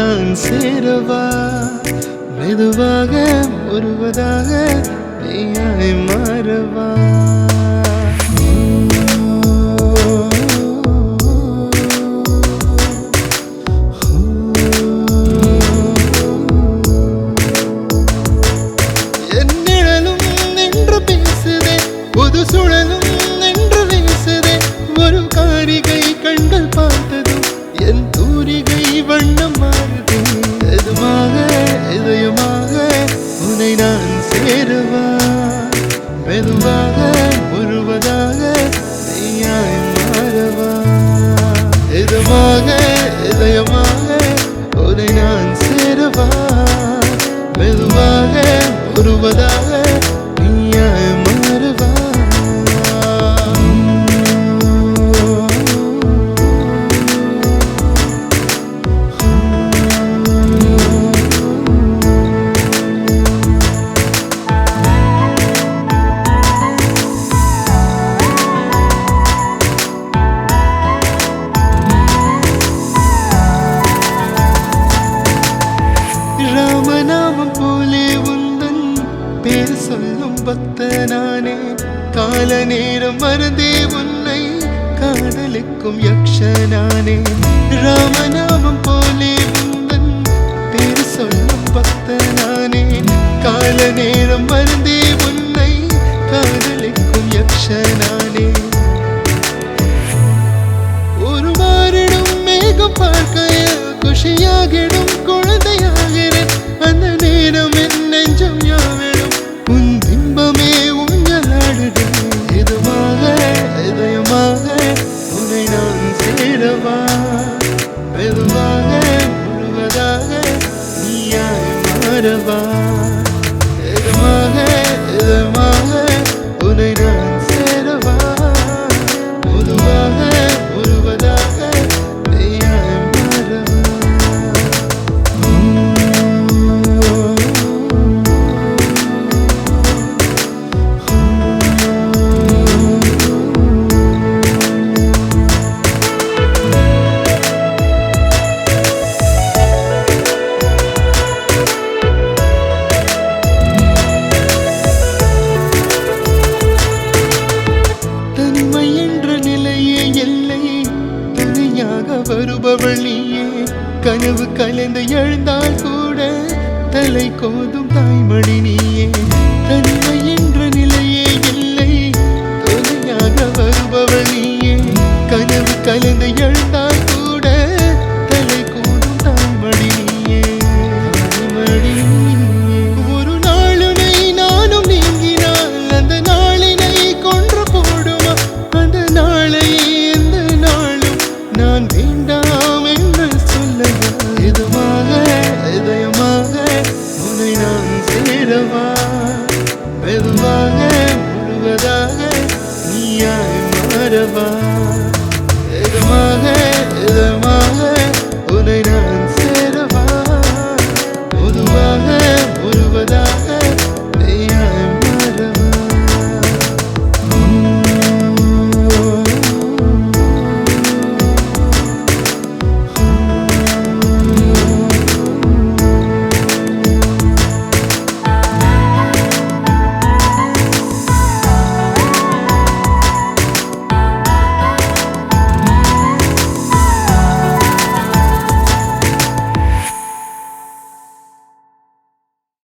நான் சேரவா மெதுவாக ஒருவதாக நீயாய் மாறவா என் நிழலும் நின்று பேசுதே புது சுழலும் நின்று வீசுதே ஒரு காரிகை கண்கள் பார்த்ததும் என் தூரிகை வண்ணம் மாறுதே எதுமாக இதயமாக உன்னை நான் சேரவா மெதுவாக முழுவதாக நீயாய் மாறவா எதுமாக இதயமாக உன்னை நான் சேரவா மெதுவாக முழுவதாக நீயாய் மாறவா ராமநாமம் போலே உந்தன் பேர் சொல்லும் பக்தனானே கால நேரம் மறந்தே உன்னை காதலிக்கும் யக்ஷனானே ராமநாமம் போலே உந்தன் பேர் சொல்லும் பக்தனானே கால நேரம் மறந்தே உன்னை காதலிக்கும் யக்ஷனானே ஒரு மாறிடும் மேகம் பார்க்கைய குஷியாகிடும் குழந்தையாகிறேன் அந்த நேரம் என் நெஞ்சம் யாவிடும் உன் பிம்பமே ஊஞ்சலாடுது எதுவாக இதயமாக உன்னை நான் சேரவா மெதுவாக முழுவதாக நீயாய் மாறவா எதுவாக இதயமாக உன்னை நான் சேரவா மெதுவாக முழுவதாக நீயாய் மாறவா தனிமை என்ற நிலையே எல்லை துணையாக வருபவள் நீயே கனவு கலைந்து எழுந்தால் கூட தலை கோதும் தாய்மொழி நீயே தனிமை என்ற நிலையே எல்லை துணையாக வருபவள் நீயே கனவு கலைந்து